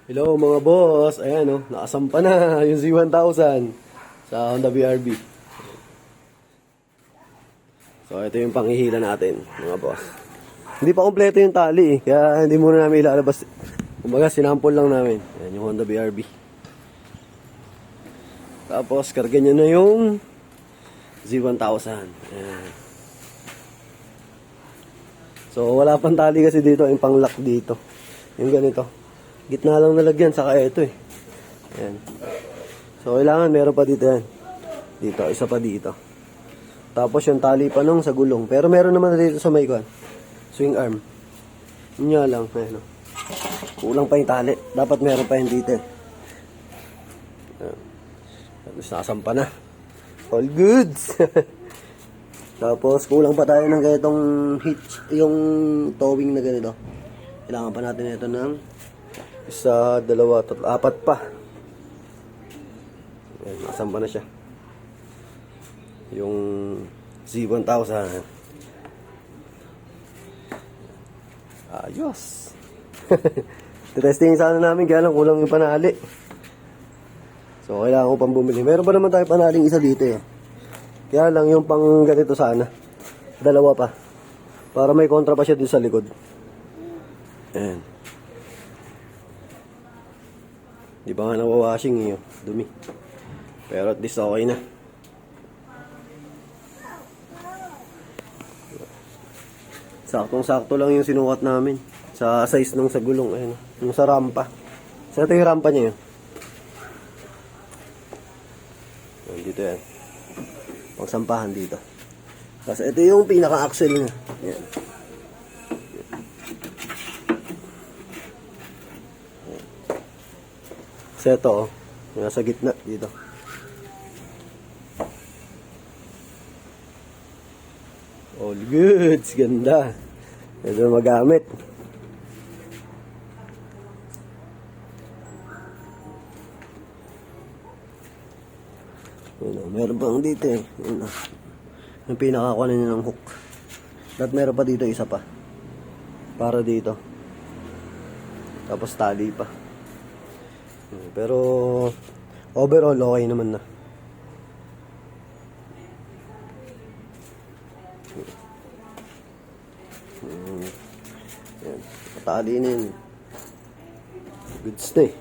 Hello mga boss, ayan o, nakasampa na yung Z1000 sa Honda BRB. So ito yung panghihila natin mga boss. Hindi pa kompleto yung tali kaya hindi muna namin ilalabas. Kumbaga sinampol lang namin. Ayan yung Honda BRB. Tapos kargan nyo na yung Z1000. Ayan. So wala pang tali kasi dito, yung pang lock dito. Yung ganito. Gitna lang nalagyan, saka ito eh. Ayan. So, kailangan meron pa dito yan. Dito, isa pa dito. Tapos yung tali pa nung sa gulong. Pero meron naman dito sa may kwan. Swing arm. Yun nga lang. Ayan, oh. Kulang pa yung tali. Dapat meron pa yung dito. Ayan. Tapos nakasampa na. All goods! Tapos, kulang pa tayo ng ganitong hitch. Yung towing na ganito. Kailangan pa natin ito ng isa, dalawa, tatlo, apat pa. Ayan, nakasampa na siya. Yung Z1000. Ayos. Testing sana namin, kaya lang kulang yung panali. So, kailangan ko pang bumili. Meron pa naman tayo panaling isa dito eh. Kaya lang yung pang ganito sana. Dalawa pa. Para may kontra pa siya dito sa likod. Ayan. Di ba nga nawawashing yun? Dumi. Pero at least okay na. Saktong-sakto lang yung sinukat namin. Sa size nung sa gulong. Ayan. Yung sa rampa. So ito yung rampa niya yun. Ayan, dito yan. Pagsampahan dito. Tapos ito yung pinaka-axle niya. Ayan. So ito oh, nasa gitna dito. All goods, ganda. Ito magamit. Ano, meron pang dito eh. Ano, yung pinakakuha niya ng hook. At meron pa dito isa pa. Para dito. Tapos tali pa. Pero overall okay naman na. Yan. Patali na yun. Goods na eh.